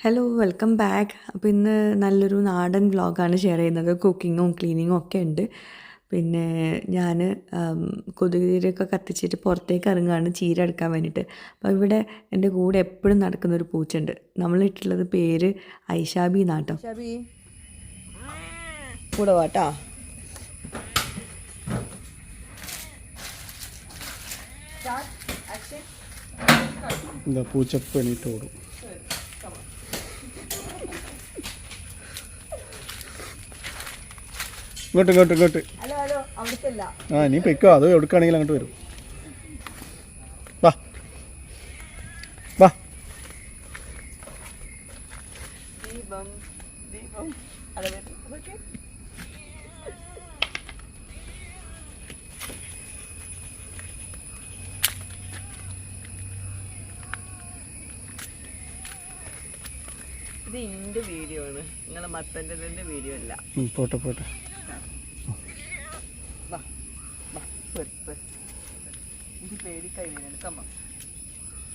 Hello welcome back. അപ്പോൾ ഇന്ന് നല്ലൊരു നാടൻ വ്ളോഗാണ് ഷെയർ ചെയ്യുന്നത്. കുക്കിങ്ങും ക്ലീനിങ്ങും ഒക്കെ ഉണ്ട്. പിന്നെ ഞാൻ കൊതുകുതിരിയൊക്കെ കത്തിച്ചിട്ട് പുറത്തേക്ക് ഇറങ്ങുകയാണ് ചീര എടുക്കാൻ വേണ്ടിയിട്ട്. അപ്പോൾ ഇവിടെ എൻ്റെ കൂടെ എപ്പോഴും നടക്കുന്നൊരു പൂച്ചയുണ്ട്. നമ്മളിട്ടുള്ളത് പേര് ഐഷാബി എന്നാട്ടോ. കൂടെ വാട്ടാ. എന്താ പൂച്ചപ്പ് എണീറ്റ് ഓടും. ഇങ്ങോട്ട് ആ നീ പൊയ്ക്കോ, അത് എടുക്കുകയാണെങ്കിൽ അങ്ങോട്ട് വരും. വാ വാ. ഇത് എൻ്റെ വീഡിയോ ആണ്, നിങ്ങളെ മത്തൻ്റെ വീഡിയോ അല്ല. പോട്ടെ പോട്ടെ.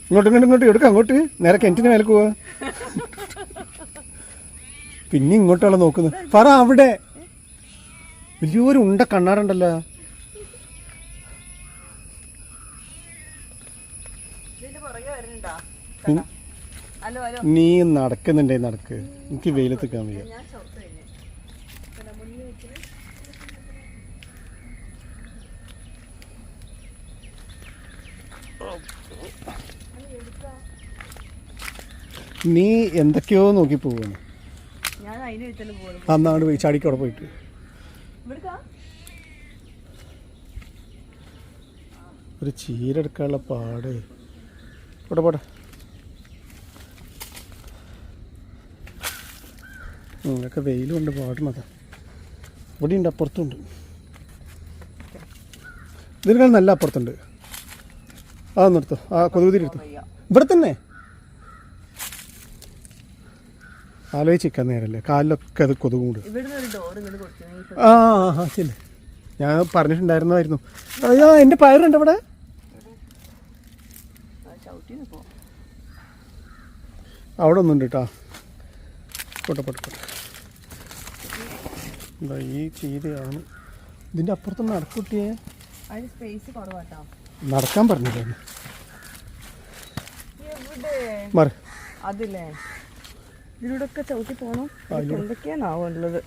ഇങ്ങോട്ട് എടുക്കാം, അങ്ങോട്ട് നേരെ കിണറ്റിന് മേലെ പോവാ. പിന്നെ ഇങ്ങോട്ടാണ് നോക്കുന്നത്. പറ, അവിടെ വലിയൊരു ഉണ്ട കണ്ണാറുണ്ടല്ലോ. നീ നടക്കുന്നുണ്ടേ, നടക്ക്. എനിക്ക് വെയിലത്ത് നിൽക്കാൻ വയ്യ. നീ എന്തൊക്കെയോ നോക്കി പോവാണ്. അന്നാണ്ട് പോയി ചാടിക്കവിടെ പോയിട്ട് ഒരു ചീര എടുക്കാനുള്ള പാട്. പോട്ടെ പോട്ടെ. ഒക്കെ വെയിലുണ്ട്, പാടുന്നതാ. ഇവിടെ ഉണ്ട്, അപ്പുറത്തുണ്ട്. ഇതിനേക്കാൾ നല്ല അപ്പുറത്തുണ്ട്. അതൊന്നും എടുത്തോ, ആ കൊതുകുതിരി എടുത്തോ. ഇവിടെ തന്നെ ആലോചിക്കാൻ നേരല്ലേ, കാലിലൊക്കെ അത് കൊതുകുണ്ട്. ആ ശരി, ഞാൻ പറഞ്ഞിട്ടുണ്ടായിരുന്നായിരുന്നു. അയ്യോ, എൻ്റെ പയറുണ്ട് ഇവിടെ. അവിടെ ഒന്നുണ്ട് കേട്ടോ. പോട്ടെ പോട്ടെ പോട്ടെ. എന്താ ഈ ചീരയാണ്. ഇതിൻ്റെ അപ്പുറത്തൊന്നും നടക്കൂട്ടിയേ, നടക്കാൻ പറഞ്ഞില്ലേ മാറി. അതില്ലേ ഇതിലൂടെ ഒക്കെ ചവിട്ടി പോകണം. എന്തൊക്കെയാണാവോ ഉള്ളത്.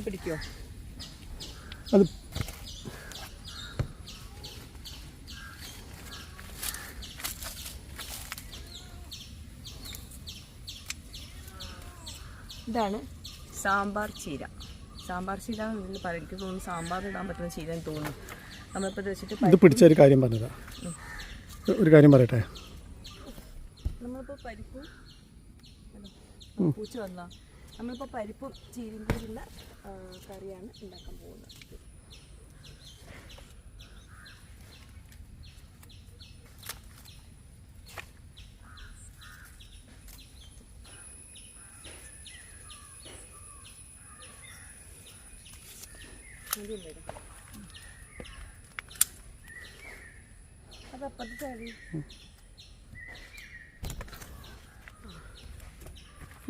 പിടിക്കോ അത്? ഇതാണ് സാമ്പാർ ചീര. സാമ്പാർ ചീര എന്ന് പറയും. എനിക്ക് തോന്നുന്നു സാമ്പാർ ഇടാൻ പറ്റുന്ന ചീര എന്ന് തോന്നുന്നു. നമ്മളിപ്പോൾ ഇത് വെച്ചിട്ട് ഇത് പിടിച്ച ഒരു കാര്യം പറഞ്ഞതാ. ഒരു കാര്യം പറയട്ടെ. നമ്മളിപ്പോൾ പരിപ്പും പൂച്ച വന്ന നമ്മളിപ്പോൾ പരിപ്പും ചീരയും കൂടിയുള്ള കറിയാണ് ഉണ്ടാക്കാൻ പോകുന്നത്.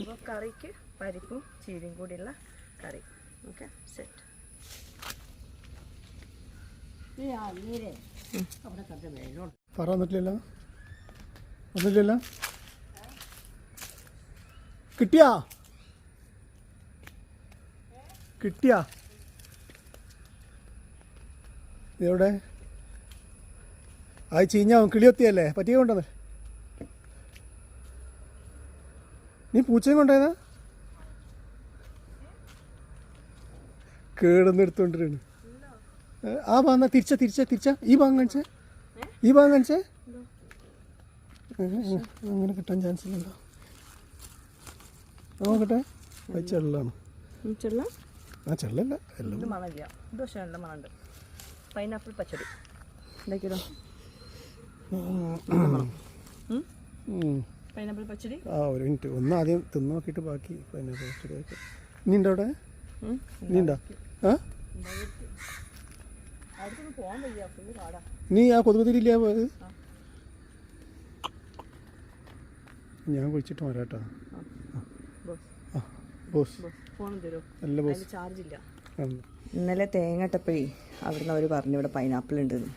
അപ്പോൾ കറിക്ക് പരിപ്പും ചീരയും കൂടിയുള്ള കറി. Okay, set. പറ, വന്നിട്ടില്ലല്ലോ. വന്നിട്ടില്ലല്ലോ. കിട്ടിയാ കിട്ടിയാ എവിടെ? അത് ചീഞ്ഞാവും, കിളിയൊത്തിയല്ലേ, പറ്റിയ കൊണ്ടുവന്നേ. നീ പൂച്ചയും കൊണ്ടുപോയതാ? കേടൊന്നും എടുത്തോണ്ടിരുന്നു. ആ ഭാഗം തിരിച്ച ഈ ഭാഗം കാണിച്ചേ, ഈ ഭാഗം കാണിച്ചേ. അങ്ങനെ കിട്ടാൻ ചാൻസ് ഇല്ലല്ലോ. നോക്കട്ടെ. അത് ചെള്ളാണ്. ആ ചെള്ളല്ല, എല്ലാം മണമില്ല. ഇത് പക്ഷേ നല്ല മണമുണ്ട്. പൈനാപ്പിൾ പച്ചടി ഉണ്ടാക്കിയതോ? പൈനാപ്പിൾ പച്ചടി. ആ, ഒരു മിനിറ്റ്, ഒന്ന് ആദ്യം തിന്ന് നോക്കിയിട്ട് ബാക്കി പൈനാപ്പിൾ പച്ചടി ആക്കി. നീ ഉണ്ടോ അവിടെ? നീ ഉണ്ടോ? ആ നീ ആ കൊതുകുതിരില്ലേ പോയത്? ഞാൻ കുളിച്ചിട്ട് വരാം കേട്ടോ. ബോസ് നല്ല ബോസ്. ഇന്നലെ തേങ്ങട്ടപ്പോഴേ അവിടുന്ന് അവർ പറഞ്ഞു ഇവിടെ പൈനാപ്പിൾ ഉണ്ടെന്ന്.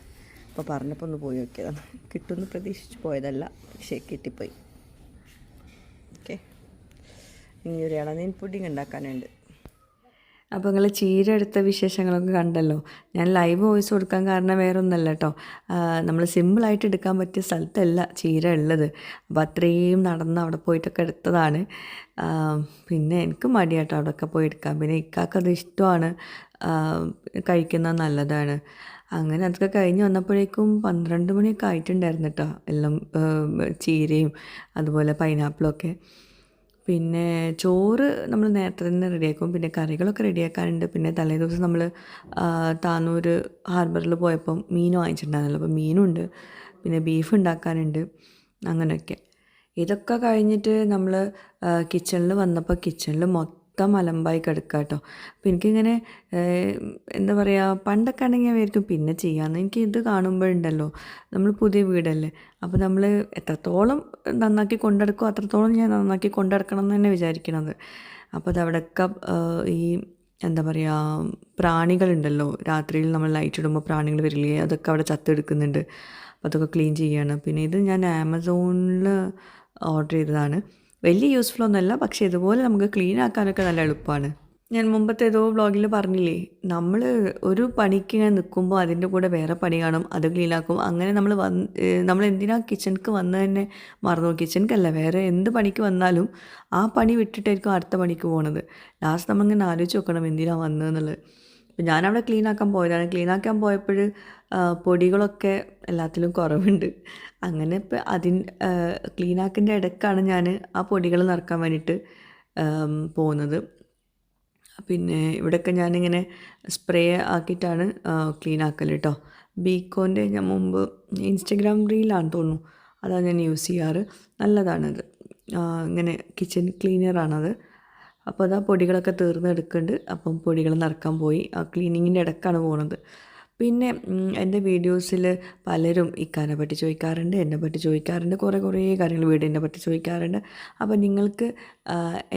അപ്പോൾ പറഞ്ഞപ്പോൾ ഒന്ന് പോയി നോക്കിയതാണ്. കിട്ടുമെന്ന് പ്രതീക്ഷിച്ച് പോയതല്ല, പക്ഷേ കിട്ടിപ്പോയി. ഓക്കെ, ഇനി ഒരു ഇളനീൻ പുഡിങ് ഉണ്ടാക്കാനുണ്ട്. അപ്പോൾ നിങ്ങൾ ചീര എടുത്ത വിശേഷങ്ങളൊക്കെ കണ്ടല്ലോ. ഞാൻ ലൈവ് വോയിസ് കൊടുക്കാൻ കാരണം വേറെ ഒന്നല്ല കേട്ടോ, നമ്മൾ സിമ്പിളായിട്ട് എടുക്കാൻ പറ്റിയ സ്ഥലത്തല്ല ചീര ഉള്ളത്. അപ്പോൾ അത്രയും നടന്ന് അവിടെ പോയിട്ടൊക്കെ എടുത്തതാണ്. പിന്നെ എനിക്ക് മടിയാട്ടോ അവിടെയൊക്കെ പോയി എടുക്കാൻ. പിന്നെ ഇക്കാക്കത് ഇഷ്ടമാണ്, കഴിക്കുന്നത് നല്ലതാണ്. അങ്ങനെ അതൊക്കെ കഴിഞ്ഞ് വന്നപ്പോഴേക്കും 12 മണിയൊക്കെ ആയിട്ടുണ്ടായിരുന്നു കേട്ടോ. എല്ലാം ചീരയും അതുപോലെ പൈനാപ്പിളൊക്കെ. പിന്നെ ചോറ് നമ്മൾ നേരത്തെ തന്നെ റെഡിയാക്കും. പിന്നെ കറികളൊക്കെ റെഡിയാക്കാനുണ്ട്. പിന്നെ തലേദിവസം നമ്മൾ താനൂർ ഹാർബറിൽ പോയപ്പം മീൻ വാങ്ങിച്ചിട്ടുണ്ടായിരുന്നല്ലോ, അപ്പോൾ മീനുണ്ട്. പിന്നെ ബീഫ് ഉണ്ടാക്കാനുണ്ട്. അങ്ങനെയൊക്കെ ഇതൊക്കെ കഴിഞ്ഞിട്ട് നമ്മൾ കിച്ചണിൽ വന്നപ്പോൾ കിച്ചണിൽ മൊത്തം അലമ്പായി കിടക്കുക കേട്ടോ. അപ്പോൾ എനിക്കിങ്ങനെ എന്താ പറയുക, പണ്ടൊക്കെ ആണെങ്കിൽ ഞാൻ വിചാരിക്കും പിന്നെ ചെയ്യാമെന്ന്. എനിക്ക് ഇത് കാണുമ്പോഴുണ്ടല്ലോ, നമ്മൾ പുതിയ വീടല്ലേ, അപ്പോൾ നമ്മൾ എത്രത്തോളം നന്നാക്കി കൊണ്ടെടുക്കുമോ അത്രത്തോളം ഞാൻ നന്നാക്കി കൊണ്ടെടുക്കണം എന്ന് തന്നെ വിചാരിക്കണത്. അപ്പോൾ അതവിടെയൊക്കെ ഈ എന്താ പറയുക, പ്രാണികളുണ്ടല്ലോ, രാത്രിയിൽ നമ്മൾ ലൈറ്റ് ഇടുമ്പോൾ പ്രാണികൾ വരില്ലേ, അതൊക്കെ അവിടെ ചത്തെടുക്കുന്നുണ്ട്. അപ്പോൾ അതൊക്കെ ക്ലീൻ ചെയ്യുകയാണ്. പിന്നെ ഇത് ഞാൻ ആമസോണിൽ ഓർഡർ ചെയ്തതാണ്. വലിയ യൂസ്ഫുൾ ഒന്നുമല്ല, പക്ഷേ ഇതുപോലെ നമുക്ക് ക്ലീൻ ആക്കാനൊക്കെ നല്ല എളുപ്പമാണ്. ഞാൻ മുമ്പത്തെ ഏതോ വ്ളോഗിൽ പറഞ്ഞില്ലേ, നമ്മൾ ഒരു പണിക്ക് ഇങ്ങനെ നിൽക്കുമ്പോൾ അതിൻ്റെ കൂടെ വേറെ പണി കാണും, അത് ക്ലീനാക്കും. അങ്ങനെ നമ്മൾ എന്തിനാ കിച്ചണിക്ക് വന്നതന്നെ മറന്നു. കിച്ചണിക്കല്ല, വേറെ എന്ത് പണിക്ക് വന്നാലും ആ പണി വിട്ടിട്ടായിരിക്കും അടുത്ത പണിക്ക് പോകുന്നത്. ലാസ്റ്റ് നമ്മളിങ്ങനെ ആലോചിച്ച് നോക്കണം എന്തിനാ വന്നതെന്നുള്ളത്. അപ്പോൾ ഞാനവിടെ ക്ലീനാക്കാൻ പോയതാണ്. ക്ലീനാക്കാൻ പോയപ്പോൾ പൊടികളൊക്കെ എല്ലാത്തിലും കുറവുണ്ട്. അങ്ങനെ ഇപ്പോൾ ക്ലീനാക്കിൻ്റെ ഇടയ്ക്കാണ് ഞാൻ ആ പൊടികൾ നിറക്കാൻ വേണ്ടിയിട്ട് പോകുന്നത്. പിന്നെ ഇവിടെയൊക്കെ ഞാനിങ്ങനെ സ്പ്രേ ആക്കിയിട്ടാണ് ക്ലീൻ ആക്കൽ കേട്ടോ. ബീക്കോൻ്റെ ഞാൻ മുമ്പ് ഇൻസ്റ്റഗ്രാം റീലാണെന്ന് തോന്നുന്നു, അതാണ് ഞാൻ യൂസ് ചെയ്യാറ്. നല്ലതാണത്, ഇങ്ങനെ കിച്ചൺ ക്ലീനറാണത്. അപ്പോൾ അതാ പൊടികളൊക്കെ തീർന്നെടുക്കുന്നുണ്ട്. അപ്പം പൊടികൾ നിറക്കാൻ പോയി. ആ ക്ലീനിങ്ങിൻ്റെ ഇടയ്ക്കാണ് പോകുന്നത്. പിന്നെ എൻ്റെ വീഡിയോസിൽ പലരും ഇക്കാനെ പറ്റി ചോദിക്കാറുണ്ട്, എന്നെ പറ്റി ചോദിക്കാറുണ്ട്, കുറേ കാര്യങ്ങൾ വീടിനെ പറ്റി ചോദിക്കാറുണ്ട്. അപ്പോൾ നിങ്ങൾക്ക്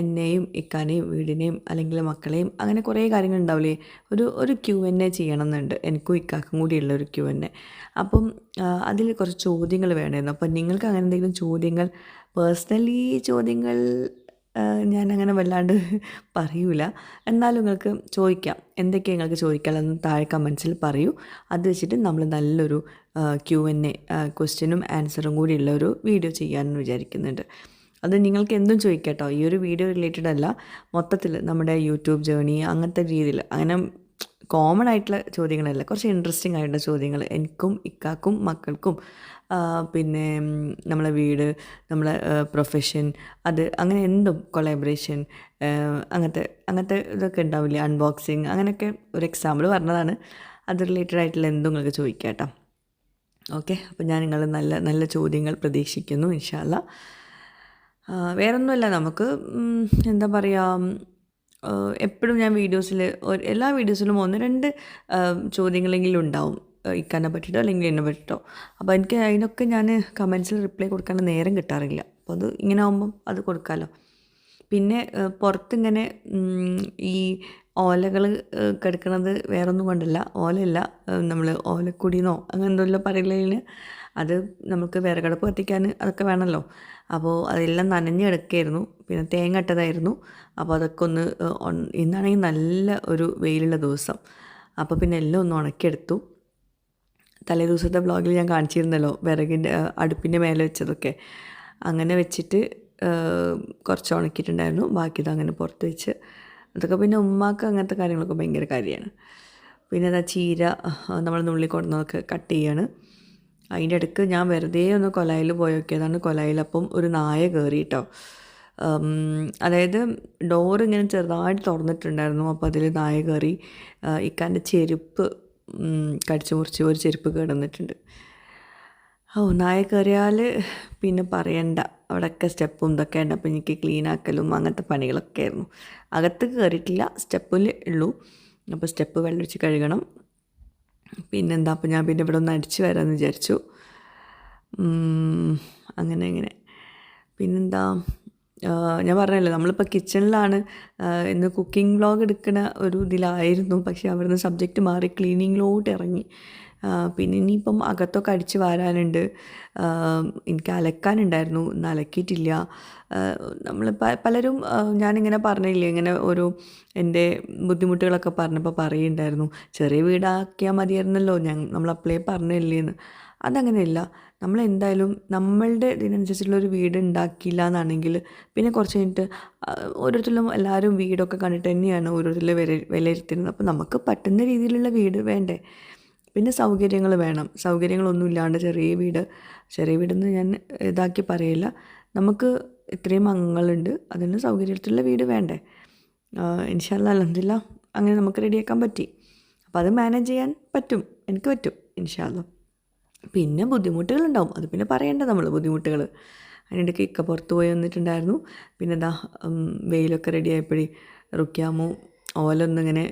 എന്നെയും ഇക്കാനെയും വീടിനെയും അല്ലെങ്കിൽ മക്കളെയും അങ്ങനെ കുറേ കാര്യങ്ങൾ ഉണ്ടാവില്ലേ, ഒരു Q&A ചെയ്യണമെന്നുണ്ട്. എനിക്കും ഇക്കാക്കും കൂടിയുള്ള ഒരു Q&A. അപ്പം അതിൽ കുറച്ച് ചോദ്യങ്ങൾ വേണമായിരുന്നു. അപ്പം നിങ്ങൾക്ക് അങ്ങനെ എന്തെങ്കിലും ചോദ്യങ്ങൾ, പേഴ്സണലി ചോദ്യങ്ങൾ ഞാനങ്ങനെ വല്ലാണ്ട് പറയൂല, എന്നാലും നിങ്ങൾക്ക് ചോദിക്കാം. എന്തൊക്കെയാണ് നിങ്ങൾക്ക് ചോദിക്കാമെന്ന് താഴെ കമൻസിൽ പറയൂ. അത് വെച്ചിട്ട് നമ്മൾ നല്ലൊരു Q&A, ക്വസ്റ്റ്യനും ആൻസറും കൂടിയുള്ള ഒരു വീഡിയോ ചെയ്യാമെന്ന് വിചാരിക്കുന്നുണ്ട്. അത് നിങ്ങൾക്ക് എന്തും ചോദിക്കാം കേട്ടോ. ഈ ഒരു വീഡിയോ റിലേറ്റഡ് അല്ല, മൊത്തത്തിൽ നമ്മുടെ യൂട്യൂബ് ജേർണി അങ്ങനത്തെ രീതിയിൽ, അങ്ങനെ കോമൺ ആയിട്ടുള്ള ചോദ്യങ്ങളല്ല, കുറച്ച് ഇൻട്രസ്റ്റിംഗ് ആയിട്ടുള്ള ചോദ്യങ്ങൾ എനിക്കും ഇക്കാക്കും മക്കൾക്കും, പിന്നെ നമ്മളെ വീട്, നമ്മളെ പ്രൊഫഷൻ, അത് അങ്ങനെ എന്തും, കൊളാബറേഷൻ, അങ്ങനത്തെ ഇതൊക്കെ ഉണ്ടാവില്ലേ, അൺബോക്സിങ്, അങ്ങനെയൊക്കെ ഒരു എക്സാമ്പിൾ പറഞ്ഞതാണ്. അത് റിലേറ്റഡ് ആയിട്ടുള്ള എന്തും നിങ്ങൾക്ക് ചോദിക്കാം കേട്ടോ. ഓക്കെ, അപ്പോൾ ഞാൻ നിങ്ങൾ നല്ല നല്ല ചോദ്യങ്ങൾ പ്രതീക്ഷിക്കുന്നു ഇൻഷാ അല്ലാ. വേറൊന്നുമല്ല, നമുക്ക് എന്താ പറയുക, എപ്പോഴും ഞാൻ എല്ലാ വീഡിയോസിലും 1-2 ചോദ്യങ്ങളെങ്കിലും ഉണ്ടാവും, ഇക്കാനെ പറ്റിയിട്ടോ അല്ലെങ്കിൽ എന്നെ പറ്റിയിട്ടോ. അപ്പോൾ എനിക്ക് അതിനൊക്കെ ഞാൻ കമൻസിൽ റിപ്ലൈ കൊടുക്കാൻ നേരം കിട്ടാറില്ല. അപ്പോൾ അത് ഇങ്ങനെ ആകുമ്പം അത് കൊടുക്കാമല്ലോ. പിന്നെ പുറത്തിങ്ങനെ ഈ ഓലകൾ കിടക്കുന്നത് വേറൊന്നും കൊണ്ടല്ല, ഓലയല്ല, നമ്മൾ ഓലക്കുടിയെന്നോ അങ്ങനെ എന്തെല്ലോ പറയലതിന്, അത് നമുക്ക് വിറകടുപ്പ് കത്തിക്കാൻ അതൊക്കെ വേണമല്ലോ. അപ്പോൾ അതെല്ലാം നനഞ്ഞ് കിടക്കുകയായിരുന്നു. പിന്നെ തേങ്ങ ഇട്ടതായിരുന്നു. അപ്പോൾ അതൊക്കെ ഒന്ന് ഇന്നാണെങ്കിൽ നല്ല ഒരു വെയിലുള്ള ദിവസം, അപ്പോൾ പിന്നെ എല്ലാം ഒന്ന് ഉണക്കിയെടുത്തു. തലേ ദിവസത്തെ വ്ളോഗിൽ ഞാൻ കാണിച്ചിരുന്നല്ലോ വിറകിൻ്റെ അടുപ്പിൻ്റെ മേലെ വെച്ചതൊക്കെ. അങ്ങനെ വെച്ചിട്ട് കുറച്ച് ഉണക്കിയിട്ടുണ്ടായിരുന്നു. ബാക്കി ഇതങ്ങനെ പുറത്ത് വെച്ച്, അതൊക്കെ പിന്നെ ഉമ്മാക്ക് അങ്ങനത്തെ കാര്യങ്ങളൊക്കെ ഭയങ്കര കാര്യമാണ്. പിന്നെ അതാ ചീര നമ്മൾ നുള്ളി കൊടുന്നതൊക്കെ കട്ട് ചെയ്യാണ്. അതിൻ്റെ ഇടയ്ക്ക് ഞാൻ വെറുതെ ഒന്ന് കൊലായിൽ പോയി നോക്കിയതാണ്. കൊലായിലപ്പം ഒരു നായ കയറി കേട്ടോ. അതായത് ഡോറ് ഇങ്ങനെ ചെറുതായിട്ട് തുറന്നിട്ടുണ്ടായിരുന്നു. അപ്പോൾ അതിൽ നായ കയറി ഇക്കാൻ്റെ ചെരുപ്പ് കടിച്ചു മുറിച്ച് ഒരു ചെരുപ്പ് കിടന്നിട്ടുണ്ട്. നായ കയറിയാൽ പിന്നെ പറയണ്ട, അവിടെയൊക്കെ സ്റ്റെപ്പും ഇതൊക്കെ ഉണ്ട്. അപ്പോൾ എനിക്ക് ക്ലീൻ ആക്കലും അങ്ങനത്തെ പണികളൊക്കെ ആയിരുന്നു. അകത്ത് കയറിയിട്ടില്ല, സ്റ്റെപ്പിൽ ഉള്ളൂ. അപ്പോൾ സ്റ്റെപ്പ് വെള്ളമൊഴിച്ച് കഴുകണം. പിന്നെന്താ, അപ്പോൾ ഞാൻ പിന്നെ ഇവിടെ ഒന്ന് അടിച്ചു വരാമെന്ന് വിചാരിച്ചു. അങ്ങനെ പിന്നെന്താ, ഞാൻ പറഞ്ഞല്ലോ നമ്മളിപ്പോൾ കിച്ചണിലാണ്. ഇന്ന് കുക്കിംഗ് വ്ളോഗ് എടുക്കുന്ന ഒരു ഇതിലായിരുന്നു, പക്ഷേ അവിടുന്ന് സബ്ജക്റ്റ് മാറി ക്ലീനിങ്ങിലോട്ട് ഇറങ്ങി. പിന്നെ ഇനിയിപ്പം അകത്തൊക്കെ അടിച്ച് വാരാനുണ്ട്. എനിക്ക് അലക്കാനുണ്ടായിരുന്നു, ഇന്ന് അലക്കിയിട്ടില്ല. നമ്മൾ പലരും ഞാനിങ്ങനെ പറഞ്ഞില്ലേ, ഇങ്ങനെ ഓരോ എൻ്റെ ബുദ്ധിമുട്ടുകളൊക്കെ പറഞ്ഞപ്പോൾ പറയുന്നുണ്ടായിരുന്നു, ചെറിയ വീടാക്കിയാൽ മതിയായിരുന്നല്ലോ, നമ്മളപ്പോഴേ പറഞ്ഞില്ലേന്ന്. അതങ്ങനെയല്ല. നമ്മളെന്തായാലും നമ്മളുടെ ഇതിനനുസരിച്ചുള്ളൊരു വീട് ഉണ്ടാക്കിയില്ല എന്നാണെങ്കിൽ പിന്നെ കുറച്ച് കഴിഞ്ഞിട്ട് ഓരോരുത്തരും എല്ലാവരും വീടൊക്കെ കണ്ടിട്ട് തന്നെയാണ് ഓരോരുത്തരും വിലയിരുത്തുന്നത്. അപ്പോൾ നമുക്ക് പറ്റുന്ന രീതിയിലുള്ള വീട് വേണ്ടേ? പിന്നെ സൗകര്യങ്ങൾ വേണം. സൗകര്യങ്ങളൊന്നും ഇല്ലാണ്ട് ചെറിയ വീടെന്ന് ഞാൻ ഇതാക്കി പറയില്ല. നമുക്ക് ഇത്രയും അംഗങ്ങളുണ്ട്, അതിന് സൗകര്യത്തിലുള്ള വീട് വേണ്ടേ? ഇൻഷാ അല്ലാഹ് അൽഹംദുലില്ലാഹ് അങ്ങനെ നമുക്ക് റെഡിയാക്കാൻ പറ്റി. അപ്പോൾ അത് മാനേജ് ചെയ്യാൻ പറ്റും, എനിക്ക് പറ്റും ഇൻഷാ അല്ലാഹ്. പിന്നെ ബുദ്ധിമുട്ടുകളുണ്ടാവും, അത് പിന്നെ പറയേണ്ട നമ്മൾ ബുദ്ധിമുട്ടുകൾ. അതിനിടയ്ക്ക് ഇക്ക പുറത്ത് പോയി വന്നിട്ടുണ്ടായിരുന്നു. പിന്നെ എന്താ, വെയിലൊക്കെ റെഡി ആയപ്പോഴേ റുക്കിയാമു ഓലൊന്നിങ്ങനെ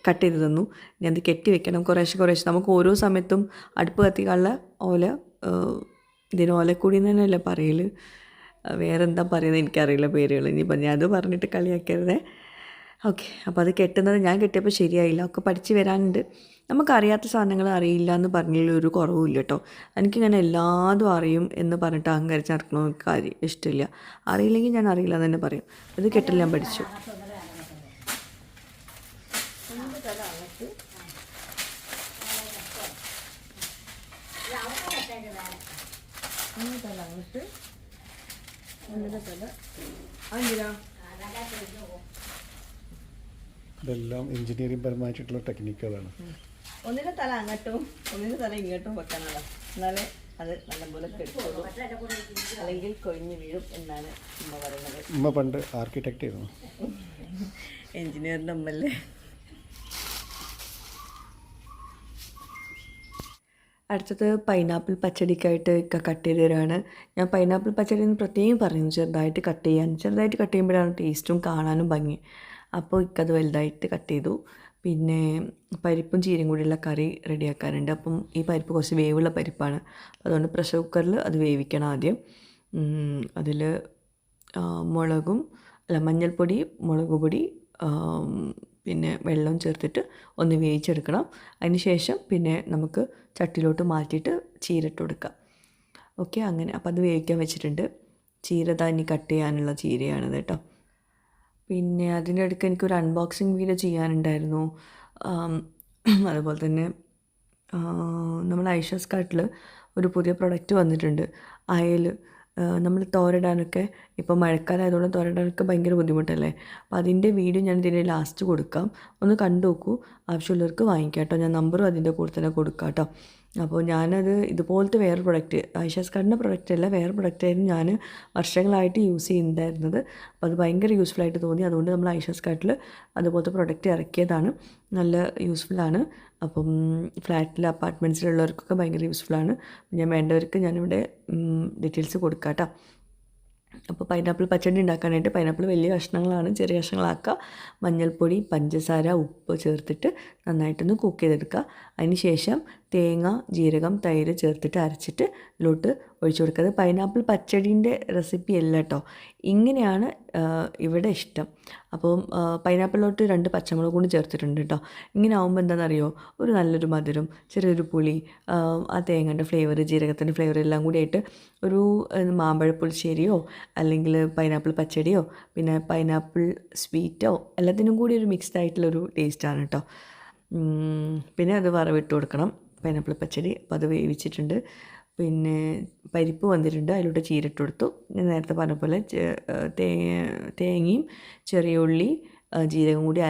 കട്ട് ചെയ്ത് തന്നു. ഇനി അത് കെട്ടി വെക്കണം കുറേശ്ശെ. നമുക്ക് ഓരോ സമയത്തും അടുപ്പ് കത്തിക്കാനുള്ള ഓല, ഇതിന് ഓലക്കൂടി എന്ന് തന്നെയല്ലേ പറയൽ, വേറെ എന്താ പറയുന്നത് എനിക്കറിയില്ല പേരുകൾ. ഇനിയിപ്പോൾ ഞാൻ അത് പറഞ്ഞിട്ട് കളിയാക്കരുതേ. ഓക്കെ, അപ്പോൾ അത് കെട്ടുന്നത് ഞാൻ കെട്ടിയപ്പോൾ ശരിയായില്ല, ഒക്കെ പഠിച്ച് വരാനുണ്ട്. നമുക്കറിയാത്ത സാധനങ്ങൾ അറിയില്ല എന്ന് പറഞ്ഞതിൽ ഒരു കുറവുമില്ല കേട്ടോ. എനിക്കിങ്ങനെ എല്ലാതും അറിയും എന്ന് പറഞ്ഞിട്ട് അഹങ്കരിച്ച് നടക്കണമെന്ന് കാര്യം ഇഷ്ടമില്ല. അറിയില്ലെങ്കിൽ ഞാൻ അറിയില്ല എന്ന് തന്നെ പറയും. ഇത് കെട്ടൽ ഞാൻ പഠിച്ചു. ഇതെല്ലാം എഞ്ചിനീയറിംഗ് പരമായിട്ടുള്ള ടെക്നിക്കുകളാണ്. ഒന്നിൻ്റെ തല അങ്ങോട്ടും ഒന്നിൻ്റെ തല ഇങ്ങോട്ടും വെക്കാനുള്ള, എന്നാലേ അത് നല്ലപോലെ കെട്ടുള്ളൂ, അല്ലെങ്കിൽ കൊഴിഞ്ഞ് വീഴും എന്നാണ് ഉമ്മ പറയുന്നത്. ഉമ്മ പണ്ട് ആർക്കിടെക്റ്റ് ആയിരുന്നു, എഞ്ചിനീയറിൻ്റെ ഉമ്മല്ലേ. അടുത്തത് പൈനാപ്പിൾ പച്ചടിക്കായിട്ട് കട്ട് ചെയ്ത് തരാണ്. ഞാൻ പൈനാപ്പിൾ പച്ചടി എന്ന് പ്രത്യേകം പറയുന്നു ചെറുതായിട്ട് കട്ട് ചെയ്യുമ്പോഴാണ് ടേസ്റ്റും കാണാനും ഭംഗി. അപ്പോൾ ഇക്കത് വലുതായിട്ട് കട്ട് ചെയ്തു. പിന്നെ പരിപ്പും ചീരയും കൂടിയുള്ള കറി റെഡിയാക്കാനുണ്ട്. അപ്പം ഈ പരിപ്പ് കുറച്ച് വേവുള്ള പരിപ്പാണ്, അതുകൊണ്ട് പ്രഷർ കുക്കറിൽ അത് വേവിക്കണം ആദ്യം. അതിൽ മഞ്ഞൾപ്പൊടി, മുളക് പൊടി, പിന്നെ വെള്ളം ചേർത്തിട്ട് ഒന്ന് വേവിച്ചെടുക്കണം. അതിന് ശേഷം പിന്നെ നമുക്ക് ചട്ടിയിലോട്ട് മാറ്റിയിട്ട് ചീര ഇട്ട് കൊടുക്കാം. ഓക്കെ, അങ്ങനെ അപ്പോൾ അത് വേവിക്കാൻ വെച്ചിട്ടുണ്ട്. ചീര ഇനി കട്ട് ചെയ്യാനുള്ള ചീരയാണിത് കേട്ടോ. പിന്നെ അതിൻ്റെ ഇടയ്ക്ക് എനിക്കൊരു അൺബോക്സിങ് വീഡിയോ ചെയ്യാനുണ്ടായിരുന്നു. അതുപോലെ തന്നെ നമ്മൾ ഐഷസ് കാർട്ടിൽ ഒരു പുതിയ പ്രൊഡക്റ്റ് വന്നിട്ടുണ്ട്, അയൽ. നമ്മൾ തോരയിടാനൊക്കെ ഇപ്പോൾ മഴക്കാലമായതുകൊണ്ട് തോരയിടാനൊക്കെ ഭയങ്കര ബുദ്ധിമുട്ടല്ലേ. അപ്പോൾ അതിൻ്റെ വീഡിയോ ഞാൻ ഇതിൻ്റെ ലാസ്റ്റ് കൊടുക്കാം, ഒന്ന് കണ്ടു നോക്കൂ. ആവശ്യമുള്ളവർക്ക് വാങ്ങിക്കാം കേട്ടോ. ഞാൻ നമ്പറും അതിൻ്റെ കൂടെ തന്നെ കൊടുക്കാം കേട്ടോ. അപ്പോൾ ഞാനത് ഇതുപോലത്തെ വേറെ പ്രൊഡക്റ്റ്, ഐഷസ് കാർഡിൻ്റെ പ്രൊഡക്റ്റ് അല്ല, വേറെ പ്രൊഡക്റ്റായിരുന്നു ഞാൻ വർഷങ്ങളായിട്ട് യൂസ് ചെയ്യുന്നുണ്ടായിരുന്നത്. അപ്പോൾ അത് ഭയങ്കര യൂസ്ഫുള്ളായിട്ട് തോന്നി, അതുകൊണ്ട് നമ്മൾ ഐഷസ് കാർഡിൽ അതുപോലത്തെ പ്രൊഡക്റ്റ് ഇറക്കിയതാണ്. നല്ല യൂസ്ഫുള്ളാണ്. അപ്പം ഫ്ലാറ്റിൽ അപ്പാർട്ട്മെൻറ്റ്സിലുള്ളവർക്കൊക്കെ ഭയങ്കര യൂസ്ഫുള്ളാണ്. ഞാൻ വേണ്ടവർക്ക് ഞാനിവിടെ ഡീറ്റെയിൽസ് കൊടുക്കാം കേട്ടോ. അപ്പോൾ പൈനാപ്പിൾ പച്ചടി ഉണ്ടാക്കാനായിട്ട് പൈനാപ്പിൾ വലിയ കഷ്ണങ്ങളാണ്, ചെറിയ കഷ്ണങ്ങളാക്കുക. മഞ്ഞൾപ്പൊടി, പഞ്ചസാര, ഉപ്പ് ചേർത്തിട്ട് നന്നായിട്ടൊന്ന് കുക്ക് ചെയ്തെടുക്കുക. അതിന് ശേഷം തേങ്ങ, ജീരകം, തൈര് ചേർത്തിട്ട് അരച്ചിട്ട് ഇതിലോട്ട് ഒഴിച്ചു കൊടുക്കുക. പൈനാപ്പിൾ പച്ചടീൻ്റെ റെസിപ്പി അല്ല കേട്ടോ, ഇങ്ങനെയാണ് ഇവിടെ ഇഷ്ടം. അപ്പം പൈനാപ്പിളിലോട്ട് 2 പച്ചമുളക് കൂടി ചേർത്തിട്ടുണ്ട് കേട്ടോ. ഇങ്ങനെ ആകുമ്പോൾ എന്താണെന്നറിയോ, ഒരു നല്ലൊരു മധുരം, ചെറിയൊരു പുളി, ആ തേങ്ങയുടെ ഫ്ലേവർ, ജീരകത്തിൻ്റെ ഫ്ലേവർ എല്ലാം കൂടി ആയിട്ട് ഒരു മാമ്പഴപ്പുളിശ്ശേരിയോ അല്ലെങ്കിൽ പൈനാപ്പിൾ പച്ചടിയോ പിന്നെ പൈനാപ്പിൾ സ്വീറ്റോ എല്ലാത്തിനും കൂടി ഒരു മിക്സ്ഡ് ആയിട്ടുള്ളൊരു ടേസ്റ്റാണ് കേട്ടോ. പിന്നെ അത് വറവിട്ട് കൊടുക്കണം, പൈനാപ്പിൾ പച്ചടി. അപ്പോൾ അത് വേവിച്ചിട്ടുണ്ട്. പിന്നെ പരിപ്പ് വന്നിട്ടുണ്ട്, അതിലോട്ട് ചീരട്ട് കൊടുത്തു. ഞാൻ നേരത്തെ പറഞ്ഞ പോലെ തേങ്ങയും ചെറിയ ഉള്ളി, ജീരകം കൂടി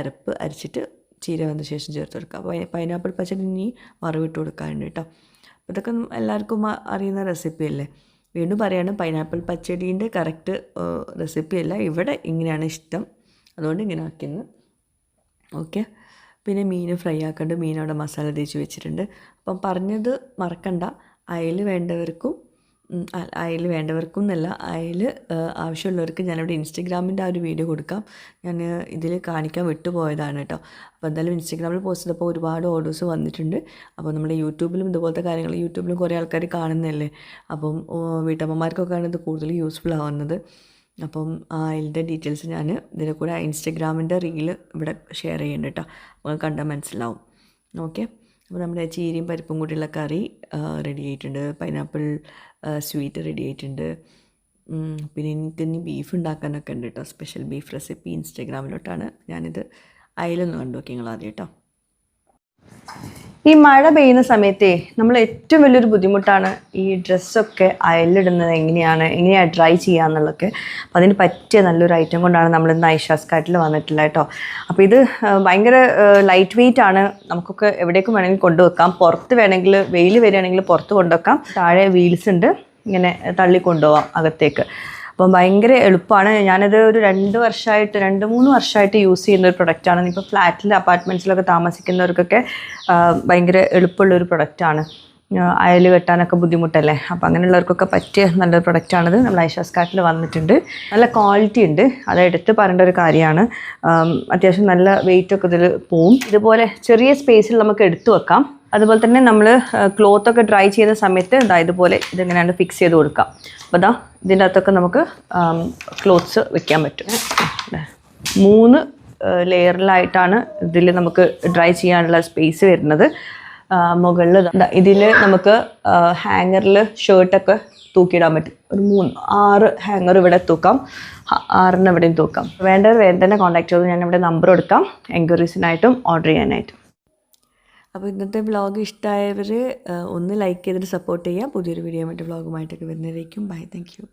അരച്ചിട്ട് ചീര വന്ന ശേഷം ചേർത്ത് കൊടുക്കുക. അപ്പോൾ പൈനാപ്പിൾ പച്ചടി ഇനി വറവിട്ട് കൊടുക്കാറുണ്ട് കേട്ടോ. അപ്പോൾ ഇതൊക്കെ എല്ലാവർക്കും അറിയുന്ന റെസിപ്പി അല്ലേ. വീണ്ടും പറയാണ്, പൈനാപ്പിൾ പച്ചടീൻ്റെ കറക്റ്റ് റെസിപ്പി അല്ല, ഇവിടെ ഇങ്ങനെയാണ് ഇഷ്ടം, അതുകൊണ്ട് ഇങ്ങനെ ആക്കിയെന്ന്. ഓക്കെ, പിന്നെ മീൻ ഫ്രൈ ആക്കേണ്ട, മീൻ അവിടെ മസാല തേച്ച് വെച്ചിട്ടുണ്ട്. അപ്പം പറഞ്ഞത് മറക്കണ്ട, അയൽ വേണ്ടവർക്കും അയൽ വേണ്ടവർക്കും എന്നല്ല, അയൽ ആവശ്യമുള്ളവർക്ക് ഞാനിവിടെ ഇൻസ്റ്റഗ്രാമിൻ്റെ ആ ഒരു വീഡിയോ കൊടുക്കാം. ഞാൻ ഇതിൽ കാണിക്കാൻ വിട്ടുപോയതാണ് കേട്ടോ. അപ്പോൾ എന്തായാലും ഇൻസ്റ്റഗ്രാമിൽ പോസ്റ്റ് ചെയ്തപ്പോൾ ഒരുപാട് ഓർഡേഴ്സ് വന്നിട്ടുണ്ട്. അപ്പോൾ നമ്മുടെ യൂട്യൂബിലും ഇതുപോലത്തെ കാര്യങ്ങൾ യൂട്യൂബിലും കുറേ ആൾക്കാർ കാണുന്നതല്ലേ, അപ്പം വീട്ടമ്മമാർക്കൊക്കെയാണ് ഇത് കൂടുതൽ യൂസ്ഫുൾ ആവുന്നത്. അപ്പം അതിൻ്റെ ഡീറ്റെയിൽസ് ഞാൻ ഇതിൻ്റെ കൂടെ ഇൻസ്റ്റഗ്രാമിൻ്റെ റീല് ഇവിടെ ഷെയർ ചെയ്യുന്നുണ്ട് കേട്ടോ. അപ്പോൾ കണ്ടാൽ മനസ്സിലാവും. ഓക്കെ, അപ്പോൾ നമ്മുടെ ചീരയും പരിപ്പും കൂടിയുള്ള കറി റെഡി ആയിട്ടുണ്ട്. പൈനാപ്പിൾ സ്വീറ്റ് റെഡി ആയിട്ടുണ്ട്. പിന്നെ എനിക്കിനി ബീഫ് ഉണ്ടാക്കാനൊക്കെ ഉണ്ട് കേട്ടോ. സ്പെഷ്യൽ ബീഫ് റെസിപ്പി ഇൻസ്റ്റഗ്രാമിലോട്ടാണ് ഞാനിത് അയലൊന്ന് കണ്ടു നോക്കി നിങ്ങൾ ആദ്യം കേട്ടോ. ഈ മഴ പെയ്യുന്ന സമയത്തേ നമ്മൾ ഏറ്റവും വലിയൊരു ബുദ്ധിമുട്ടാണ് ഈ ഡ്രസ്സൊക്കെ അയലിടുന്നത് എങ്ങനെയാണ് ഡ്രൈ ചെയ്യാന്നുള്ളതൊക്കെ. അപ്പോൾ അതിന് പറ്റിയ നല്ലൊരു ഐറ്റം കൊണ്ടാണ് നമ്മളിന്ന് ഐഷാസ് കാട്ടിൽ വന്നിട്ടുള്ളത് കേട്ടോ. അപ്പോൾ ഇത് ഭയങ്കര ലൈറ്റ് വെയിറ്റ് ആണ്. നമുക്കൊക്കെ എവിടേക്കും വേണമെങ്കിൽ കൊണ്ടുവെക്കാം. പുറത്ത് വേണമെങ്കിൽ വെയിൽ വരികയാണെങ്കിൽ പുറത്ത് കൊണ്ടുവെക്കാം. താഴെ വീൽസ് ഉണ്ട്, ഇങ്ങനെ തള്ളി കൊണ്ടുപോകാം അകത്തേക്ക്. അപ്പം ഭയങ്കര എളുപ്പമാണ്. ഞാനത് ഒരു 2-3 വർഷമായിട്ട് യൂസ് ചെയ്യുന്ന ഒരു പ്രൊഡക്റ്റാണ്. ഇപ്പോൾ ഫ്ലാറ്റിൽ അപ്പാർട്ട്മെൻറ്റ്സിലൊക്കെ താമസിക്കുന്നവർക്കൊക്കെ ഭയങ്കര എളുപ്പമുള്ളൊരു പ്രൊഡക്റ്റാണ്. അയൽ കെട്ടാനൊക്കെ ബുദ്ധിമുട്ടല്ലേ, അപ്പോൾ അങ്ങനെയുള്ളവർക്കൊക്കെ പറ്റിയ നല്ലൊരു പ്രൊഡക്റ്റാണിത്. നമ്മൾ ഐഷാസ് കാട്ടിൽ വന്നിട്ടുണ്ട്. നല്ല ക്വാളിറ്റി ഉണ്ട്, അത് എടുത്ത് പറയേണ്ട ഒരു കാര്യമാണ്. അത്യാവശ്യം നല്ല വെയിറ്റൊക്കെ ഇതിൽ പോവും. ഇതുപോലെ ചെറിയ സ്പേസിൽ നമുക്ക് എടുത്തു വെക്കാം. അതുപോലെ തന്നെ നമ്മൾ ക്ലോത്തൊക്കെ ഡ്രൈ ചെയ്യുന്ന സമയത്ത് ഇതുപോലെ ഇതിങ്ങനെയാണ് ഫിക്സ് ചെയ്ത് കൊടുക്കാം. അപ്പോൾ ഇതിൻ്റെ അകത്തൊക്കെ നമുക്ക് ക്ലോത്ത്സ് വെക്കാൻ പറ്റും. 3 ലെയറിലായിട്ടാണ് ഇതിൽ നമുക്ക് ഡ്രൈ ചെയ്യാനുള്ള സ്പേസ് വരുന്നത്. മുകളിൽ ഇതിൽ നമുക്ക് ഹാങ്ങറിൽ ഷർട്ടൊക്കെ തൂക്കിയിടാൻ പറ്റും. ഒരു 6 ഹാങ്ങർ ഇവിടെ തൂക്കാം, 6 ഇവിടെയും തൂക്കാം. വേണ്ടവർ വേറെ തന്നെ കോൺടാക്ട് ചെയ്തു. ഞാൻ ഇവിടെ നമ്പർ കൊടുക്കാം എൻക്വയറീസിനായിട്ടും ഓർഡർ ചെയ്യാനായിട്ടും. അപ്പോൾ ഇന്നത്തെ വ്ളോഗ് ഇഷ്ടമായവർ ഒന്ന് ലൈക്ക് ചെയ്തിട്ട് സപ്പോർട്ട് ചെയ്യുക. പുതിയൊരു വീഡിയോ വ്ളോഗുമായിട്ടൊക്കെ വരുന്നതായിരിക്കും. Bye, thank U.